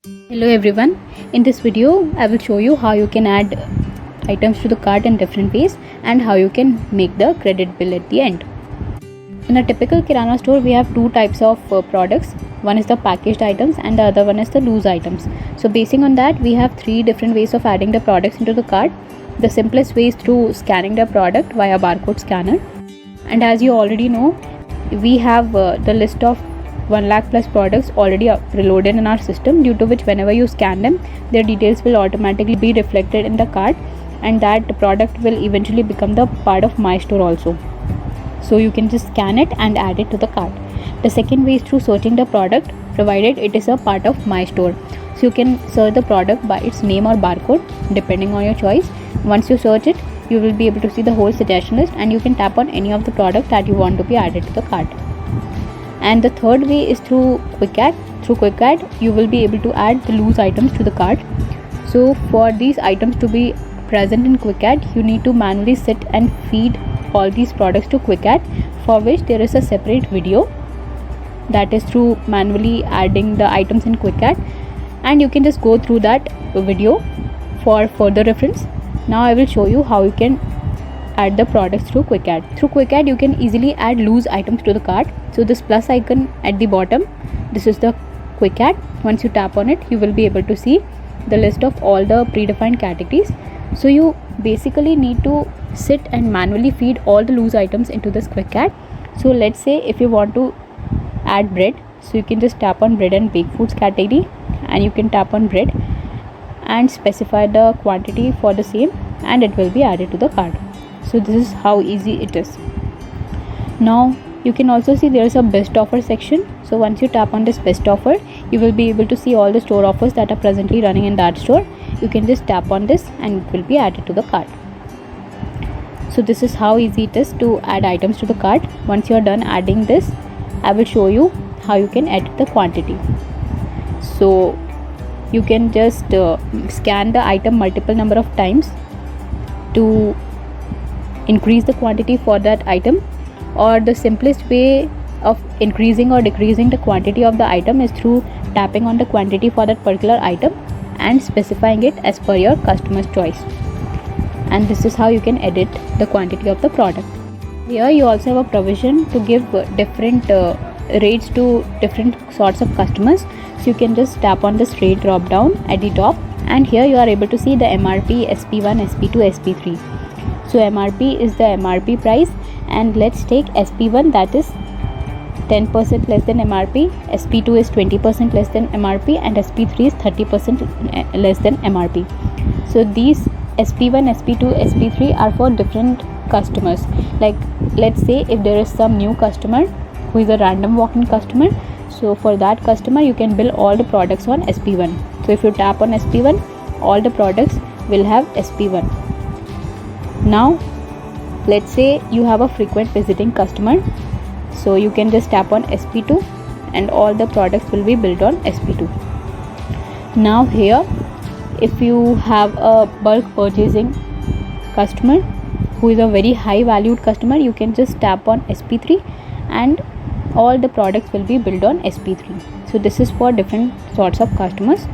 Hello everyone, in this video I will show you how you can add items to the cart in different ways and how you can make the credit bill at the end. In a typical kirana store we have two types of products. One is the packaged items and the other one is the loose items. So basing on that we have three different ways of adding the products into the cart. The simplest way is through scanning the product via barcode scanner, and as you already know we have the list of 1 lakh plus products already preloaded in our system, due to which whenever you scan them their details will automatically be reflected in the cart, and that product will eventually become the part of my store also. So you can just scan it and add it to the cart. The second way is through searching the product, provided it is a part of my store. So you can search the product by its name or barcode depending on your choice. Once you search it, you will be able to see the whole suggestion list, and you can tap on any of the products that you want to be added to the cart. And the third way is through Quick Add. Through Quick Add you will be able to add the loose items to the cart. So for these items to be present in Quick Add, you need to manually sit and feed all these products to Quick Add, for which there is a separate video that is through manually adding the items in Quick Add, and you can just go through that video for further reference. Now I will show you how you can add the products through Quick Add. Through Quick Add you can easily add loose items to the cart. So this plus icon at the bottom, this is the Quick Add. Once you tap on it you will be able to see the list of all the predefined categories. So you basically need to sit and manually feed all the loose items into this Quick Add. So let's say if you want to add bread, so you can just tap on bread and baked foods category, and you can tap on bread and specify the quantity for the same, and it will be added to the cart. So this is how easy it is. Now you can also see there is a best offer section. So once you tap on this best offer, you will be able to see all the store offers that are presently running in that store. You can just tap on this and it will be added to the cart. So this is how easy it is to add items to the cart. Once you are done adding this, I will show you how you can edit the quantity. So you can just scan the item multiple number of times to increase the quantity for that item, or the simplest way of increasing or decreasing the quantity of the item is through tapping on the quantity for that particular item and specifying it as per your customer's choice. And this is how you can edit the quantity of the product. Here you also have a provision to give different rates to different sorts of customers. So you can just tap on this rate drop down at the top, and here you are able to see the MRP, SP1, SP2, SP3. So MRP is the MRP price, and let's take SP1, that is 10% less than MRP, SP2 is 20% less than MRP, and SP3 is 30% less than MRP. So these SP1, SP2, SP3 are for different customers. Like let's say if there is some new customer who is a random walk-in customer, so for that customer you can bill all the products on SP1. So if you tap on SP1, all the products will have SP1. Now let's say you have a frequent visiting customer, so you can just tap on SP2 and all the products will be billed on SP2. Now here, if you have a bulk purchasing customer who is a very high valued customer, you can just tap on SP3 and all the products will be billed on SP3. So this is for different sorts of customers.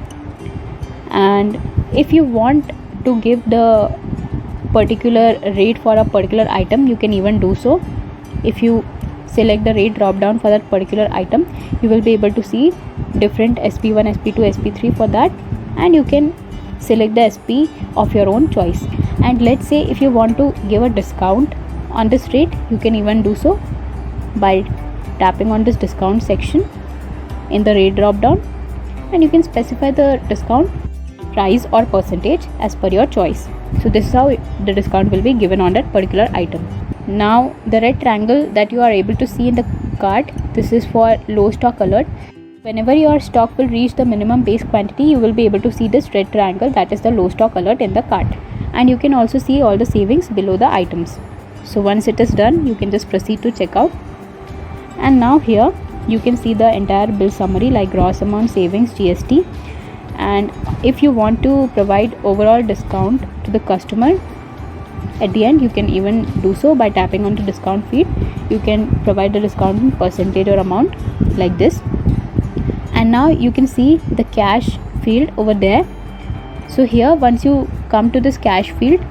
And if you want to give the particular rate for a particular item, you can even do so. If you select the rate drop down for that particular item, you will be able to see different SP1, SP2, SP3 for that, and you can select the SP of your own choice. And let's say if you want to give a discount on this rate, you can even do so by tapping on this discount section in the rate drop down, and you can specify the discount price or percentage as per your choice. So this is how the discount will be given on that particular item. Now the red triangle that you are able to see in the cart, this is for low stock alert. Whenever your stock will reach the minimum base quantity, you will be able to see this red triangle, that is the low stock alert in the cart, and you can also see all the savings below the items. So once it is done, you can just proceed to checkout, and now here you can see the entire bill summary like gross amount, savings, GST. And if you want to provide overall discount to the customer at the end, you can even do so by tapping on the discount feed. You can provide the discount in percentage or amount like this. And now you can see the cash field over there. So here, once you come to this cash field,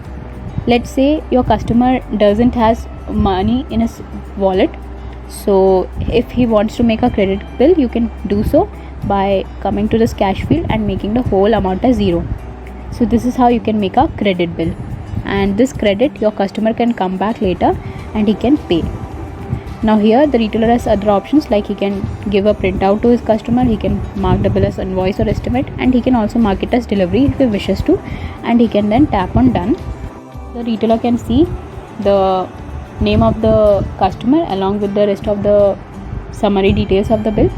let's say your customer doesn't has money in his wallet. So if he wants to make a credit bill, you can do so by coming to this cash field and making the whole amount as 0. So this is how you can make a credit bill, and this credit your customer can come back later and he can pay. Now here the retailer has other options, like he can give a printout to his customer, he can mark the bill as invoice or estimate, and he can also mark it as delivery if he wishes to, and he can then tap on done. The retailer can see the name of the customer along with the rest of the summary details of the bill,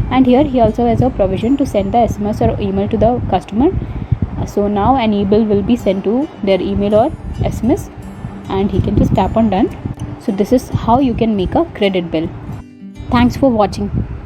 and here he also has a provision to send the SMS or email to the customer. So now an e-bill will be sent to their email or SMS, and he can just tap on done. So this is how you can make a credit bill. Thanks for watching.